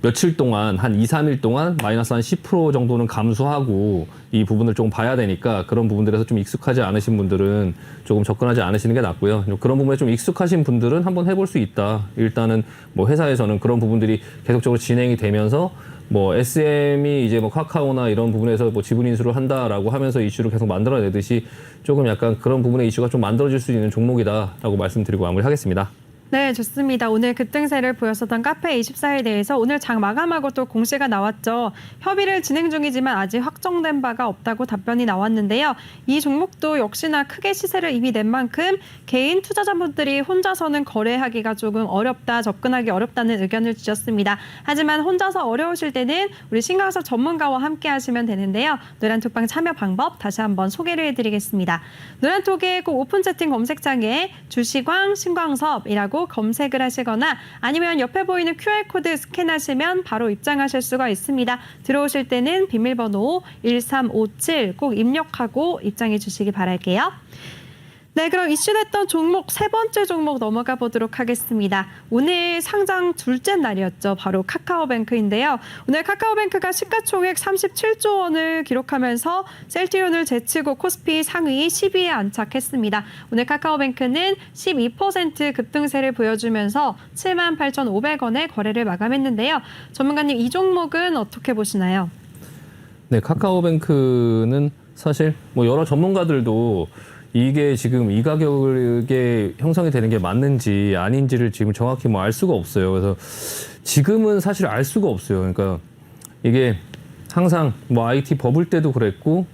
며칠 동안 한 2, 3일 동안 마이너스 한 10% 정도는 감소하고 이 부분을 좀 봐야 되니까 그런 부분들에서 좀 익숙하지 않으신 분들은 조금 접근하지 않으시는 게 낫고요. 그런 부분에 좀 익숙하신 분들은 한번 해볼 수 있다. 일단은 뭐 회사에서는 그런 부분들이 계속적으로 진행이 되면서 뭐 SM이 이제 뭐 카카오나 이런 부분에서 뭐 지분 인수를 한다라고 하면서 이슈를 계속 만들어내듯이 조금 약간 그런 부분의 이슈가 좀 만들어질 수 있는 종목이다라고 말씀드리고 마무리하겠습니다. 네, 좋습니다. 오늘 급등세를 보였었던 카페24에 대해서 오늘 장 마감하고 또 공시가 나왔죠. 협의를 진행 중이지만 아직 확정된 바가 없다고 답변이 나왔는데요. 이 종목도 역시나 크게 시세를 이미 낸 만큼 개인 투자자분들이 혼자서는 거래하기가 조금 어렵다, 접근하기 어렵다는 의견을 주셨습니다. 하지만 혼자서 어려우실 때는 우리 신강석 전문가와 함께 하시면 되는데요. 노란톡방 참여 방법 다시 한번 소개를 해드리겠습니다. 노란톡의 꼭 오픈 채팅 검색창에 주시광, 신광섭이라고 검색을 하시거나 아니면 옆에 보이는 QR코드 스캔하시면 바로 입장하실 수가 있습니다. 들어오실 때는 비밀번호 1357 꼭 입력하고 입장해 주시기 바랄게요. 네, 그럼 이슈됐던 종목 세 번째 종목 넘어가 보도록 하겠습니다. 오늘 상장 둘째 날이었죠. 바로 카카오뱅크인데요. 오늘 카카오뱅크가 시가총액 37조 원을 기록하면서 셀트리온을 제치고 코스피 상위 10위에 안착했습니다. 오늘 카카오뱅크는 12% 급등세를 보여주면서 78,500원에 거래를 마감했는데요. 전문가님, 이 종목은 어떻게 보시나요? 네, 카카오뱅크는 사실 뭐 여러 전문가들도 이게 지금 이 가격에 형성이 되는 게 맞는지 아닌지를 지금 정확히 뭐 알 수가 없어요. 그래서 지금은 사실 알 수가 없어요. 그러니까 이게 항상 뭐 IT 버블 때도 그랬고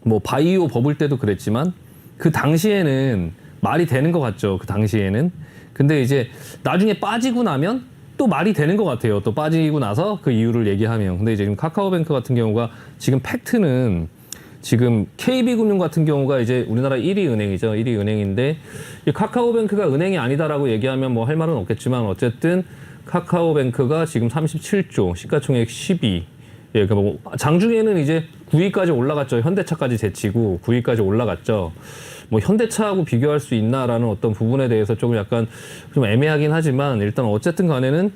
뭐 바이오 버블 때도 그랬지만 그 당시에는 말이 되는 것 같죠. 그 당시에는. 근데 이제 나중에 빠지고 나면 또 말이 되는 것 같아요. 또 빠지고 나서 그 이유를 얘기하면. 근데 이제 지금 카카오뱅크 같은 경우가 지금 팩트는 지금 KB금융 같은 경우가 이제 우리나라 1위 은행이죠. 1위 은행인데 이 카카오뱅크가 은행이 아니다라고 얘기하면 뭐 할 말은 없겠지만 어쨌든 카카오뱅크가 지금 37조, 시가총액 12. 예, 그러니까 뭐 장중에는 이제 9위까지 올라갔죠. 현대차까지 제치고 9위까지 올라갔죠. 뭐 현대차하고 비교할 수 있나라는 어떤 부분에 대해서 조금 약간 좀 애매하긴 하지만 일단 어쨌든 간에는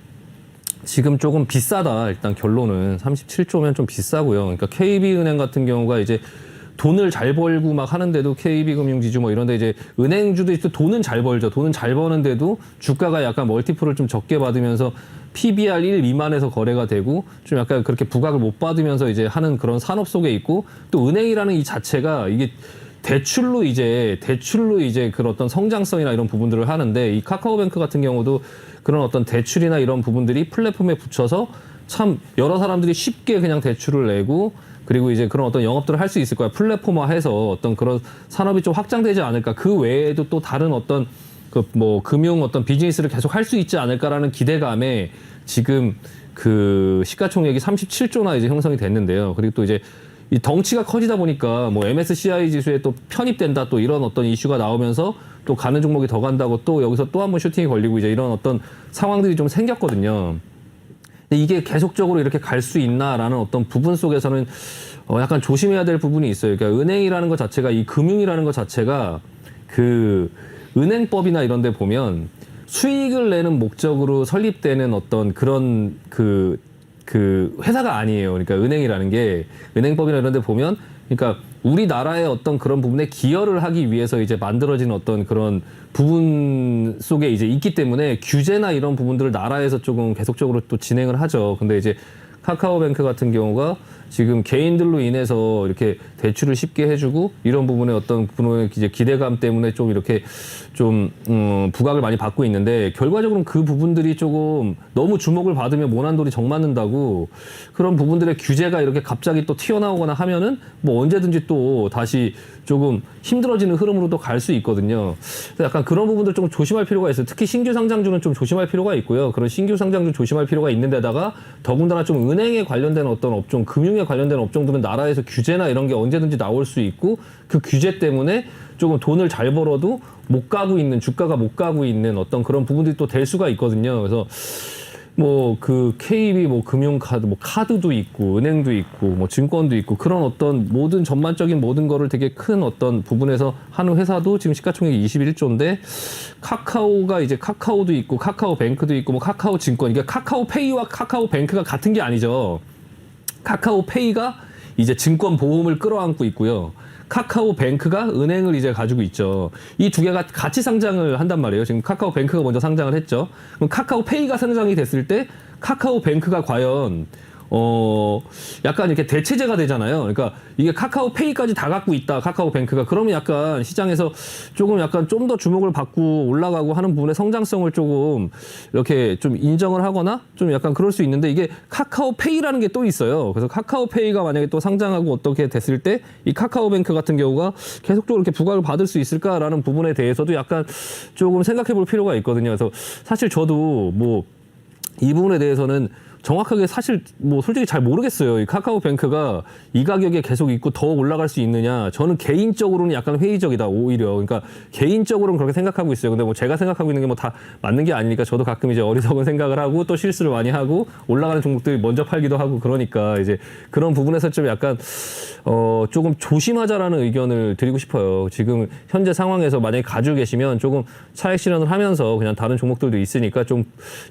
지금 조금 비싸다. 일단 결론은 37조면 좀 비싸고요. 그러니까 KB은행 같은 경우가 이제 돈을 잘 벌고 막 하는데도 KB금융지주 뭐 이런데 이제 은행주도 또 돈은 잘 벌죠. 돈은 잘 버는데도 주가가 약간 멀티플을 좀 적게 받으면서 PBR 1 미만에서 거래가 되고 좀 약간 그렇게 부각을 못 받으면서 이제 하는 그런 산업 속에 있고 또 은행이라는 이 자체가 이게 대출로 이제 그런 어떤 성장성이나 이런 부분들을 하는데 이 카카오뱅크 같은 경우도 그런 어떤 대출이나 이런 부분들이 플랫폼에 붙여서 참 여러 사람들이 쉽게 그냥 대출을 내고 그리고 이제 그런 어떤 영업들을 할 수 있을 거야. 플랫폼화해서 어떤 그런 산업이 좀 확장되지 않을까. 그 외에도 또 다른 어떤 그 뭐 금융 어떤 비즈니스를 계속 할 수 있지 않을까라는 기대감에 지금 그 시가총액이 37조나 이제 형성이 됐는데요. 그리고 또 이제 이 덩치가 커지다 보니까 뭐 MSCI 지수에 또 편입된다 또 이런 어떤 이슈가 나오면서 또 가는 종목이 더 간다고 또 여기서 또 한 번 슈팅이 걸리고 이제 이런 어떤 상황들이 좀 생겼거든요. 근데 이게 계속적으로 이렇게 갈 수 있나라는 어떤 부분 속에서는 약간 조심해야 될 부분이 있어요. 그러니까 은행이라는 것 자체가 이 금융이라는 것 자체가 그 은행법이나 이런 데 보면 수익을 내는 목적으로 설립되는 어떤 그런 그 회사가 아니에요. 그러니까 은행이라는 게 은행법이나 이런 데 보면 그러니까 우리나라의 어떤 그런 부분에 기여를 하기 위해서 이제 만들어진 어떤 그런 부분 속에 이제 있기 때문에 규제나 이런 부분들을 나라에서 조금 계속적으로 또 진행을 하죠. 근데 이제 카카오뱅크 같은 경우가 지금 개인들로 인해서 이렇게 대출을 쉽게 해주고 이런 부분에 어떤 분의 이제 기대감 때문에 좀 이렇게 좀 부각을 많이 받고 있는데 결과적으로는 그 부분들이 조금 너무 주목을 받으면 모난돌이 정 맞는다고 그런 부분들의 규제가 이렇게 갑자기 또 튀어나오거나 하면은 뭐 언제든지 또 다시 조금 힘들어지는 흐름으로도 갈 수 있거든요. 그래서 약간 그런 부분들 좀 조심할 필요가 있어요. 특히 신규 상장주는 좀 조심할 필요가 있고요. 그런 신규 상장주 조심할 필요가 있는데다가 더군다나 좀 은행에 관련된 어떤 업종, 금융에 관련된 업종들은 나라에서 규제나 이런 게 언제든지 나올 수 있고 그 규제 때문에 조금 돈을 잘 벌어도 못 가고 있는 주가가 못 가고 있는 어떤 그런 부분들이 또 될 수가 있거든요. 그래서 뭐 그 KB 뭐 금융카드 뭐 카드도 있고 은행도 있고 뭐 증권도 있고 그런 어떤 모든 전반적인 모든 거를 되게 큰 어떤 부분에서 하는 회사도 지금 시가총액이 21조인데 카카오가 이제 카카오도 있고 카카오뱅크도 있고 뭐 카카오증권 그러니까 카카오페이와 카카오뱅크가 같은 게 아니죠. 카카오페이가 이제 증권 보험을 끌어안고 있고요. 카카오뱅크가 은행을 이제 가지고 있죠. 이 두 개가 같이 상장을 한단 말이에요. 지금 카카오뱅크가 먼저 상장을 했죠. 그럼 카카오페이가 상장이 됐을 때 카카오뱅크가 과연 약간 이렇게 대체제가 되잖아요. 그러니까 이게 카카오페이까지 다 갖고 있다. 카카오뱅크가. 그러면 약간 시장에서 조금 약간 좀 더 주목을 받고 올라가고 하는 부분의 성장성을 조금 이렇게 좀 인정을 하거나 좀 약간 그럴 수 있는데 이게 카카오페이라는 게 또 있어요. 그래서 카카오페이가 만약에 또 상장하고 어떻게 됐을 때 이 카카오뱅크 같은 경우가 계속적으로 이렇게 부각을 받을 수 있을까라는 부분에 대해서도 약간 조금 생각해 볼 필요가 있거든요. 그래서 사실 저도 뭐 이 부분에 대해서는 정확하게 사실 뭐 솔직히 잘 모르겠어요. 이 카카오뱅크가 이 가격에 계속 있고 더 올라갈 수 있느냐. 저는 개인적으로는 약간 회의적이다 오히려. 그러니까 개인적으로는 그렇게 생각하고 있어요. 근데 뭐 제가 생각하고 있는 게 뭐 다 맞는 게 아니니까 저도 가끔 이제 어리석은 생각을 하고 또 실수를 많이 하고 올라가는 종목들 먼저 팔기도 하고 그러니까 이제 그런 부분에서 좀 약간 조금 조심하자라는 의견을 드리고 싶어요. 지금 현재 상황에서 만약에 가지고 계시면 조금 차익 실현을 하면서 그냥 다른 종목들도 있으니까 좀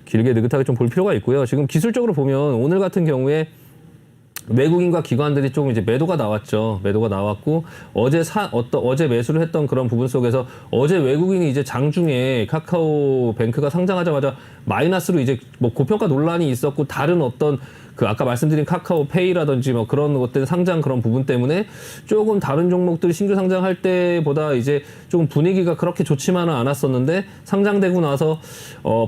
길게 느긋하게 좀 볼 필요가 있고요. 지금 기술적으로 보면 오늘 같은 경우에 외국인과 기관들이 조금 이제 매도가 나왔죠. 매도가 나왔고 어제 매수를 했던 그런 부분 속에서 어제 외국인이 이제 장중에 카카오뱅크가 상장하자마자 마이너스로 이제 뭐 고평가 논란이 있었고 다른 어떤 그 아까 말씀드린 카카오페이라든지 뭐 그런 것들 상장 그런 부분 때문에 조금 다른 종목들 신규 상장할 때보다 이제 조금 분위기가 그렇게 좋지만은 않았었는데 상장되고 나서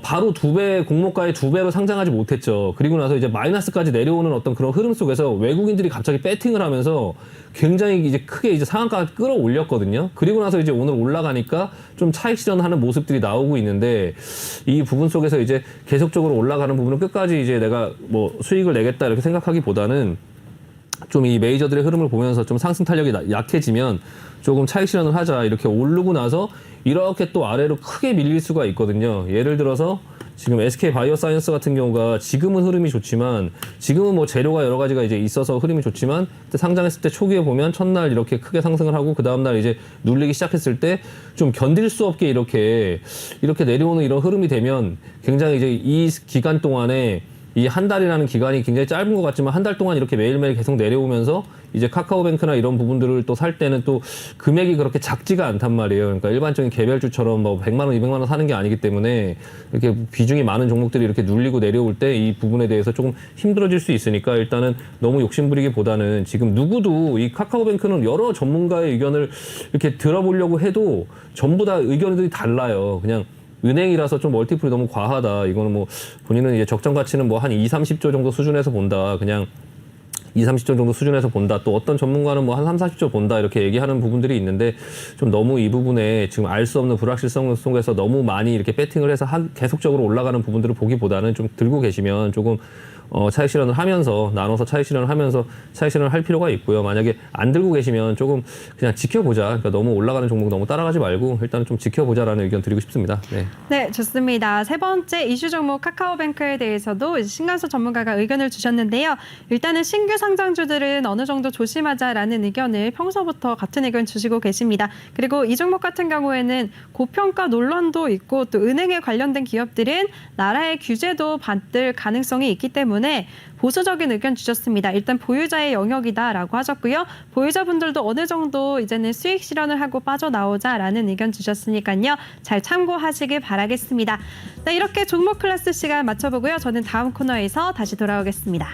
바로 2배 공모가의 2배로 상장하지 못했죠. 그리고 나서 이제 마이너스까지 내려오는 어떤 그런 흐름 속에서 외국인들이 갑자기 배팅을 하면서 굉장히 이제 크게 이제 상한가 끌어올렸거든요. 그리고 나서 이제 오늘 올라가니까 좀 차익 실현하는 모습들이 나오고 있는데 이 부분 속에서 이제 계속적으로 올라가는 부분은 끝까지 이제 내가 뭐 수익을 내겠다 이렇게 생각하기보다는 좀 이 메이저들의 흐름을 보면서 좀 상승 탄력이 약해지면 조금 차익 실현을 하자 이렇게 오르고 나서 이렇게 또 아래로 크게 밀릴 수가 있거든요. 예를 들어서 지금 SK 바이오사이언스 같은 경우가 지금은 흐름이 좋지만 지금은 뭐 재료가 여러 가지가 이제 있어서 흐름이 좋지만 그때 상장했을 때 초기에 보면 첫날 이렇게 크게 상승을 하고 그 다음날 이제 눌리기 시작했을 때 좀 견딜 수 없게 이렇게 내려오는 이런 흐름이 되면 굉장히 이제 이 기간 동안에 이 한 달이라는 기간이 굉장히 짧은 것 같지만 한 달 동안 이렇게 매일매일 계속 내려오면서 이제 카카오뱅크나 이런 부분들을 또 살 때는 또 금액이 그렇게 작지가 않단 말이에요. 그러니까 일반적인 개별주처럼 뭐 100만 원, 200만 원 사는 게 아니기 때문에 이렇게 비중이 많은 종목들이 이렇게 눌리고 내려올 때 이 부분에 대해서 조금 힘들어질 수 있으니까 일단은 너무 욕심부리기보다는 지금 누구도 이 카카오뱅크는 여러 전문가의 의견을 이렇게 들어보려고 해도 전부 다 의견들이 달라요. 그냥 은행이라서 좀 멀티플이 너무 과하다. 이거는 뭐 본인은 이제 적정 가치는 뭐 한 2, 30조 정도 수준에서 본다. 그냥 2, 30조 정도 수준에서 본다. 또 어떤 전문가는 뭐 한 3, 40조 본다. 이렇게 얘기하는 부분들이 있는데 좀 너무 이 부분에 지금 알 수 없는 불확실성 속에서 너무 많이 이렇게 배팅을 해서 계속적으로 올라가는 부분들을 보기보다는 좀 들고 계시면 조금 차익 실현을 하면서 나눠서 차익 실현을 하면서 차익 실현을 할 필요가 있고요. 만약에 안 들고 계시면 조금 그냥 지켜보자. 그러니까 너무 올라가는 종목 너무 따라가지 말고 일단은 좀 지켜보자라는 의견 드리고 싶습니다. 네. 네, 좋습니다. 세 번째 이슈 종목 카카오뱅크에 대해서도 이제 신간수 전문가가 의견을 주셨는데요. 일단은 신규 상장주들은 어느 정도 조심하자라는 의견을 평소부터 같은 의견 주시고 계십니다. 그리고 이 종목 같은 경우에는 고평가 논란도 있고 또 은행에 관련된 기업들은 나라의 규제도 받을 가능성이 있기 때문에 때문에 보수적인 의견 주셨습니다. 일단 보유자의 영역이다라고 하셨고요. 보유자분들도 어느 정도 이제는 수익 실현을 하고 빠져나오자라는 의견 주셨으니까요. 잘 참고하시길 바라겠습니다. 네, 이렇게 종목 클래스 시간 맞춰보고요. 저는 다음 코너에서 다시 돌아오겠습니다.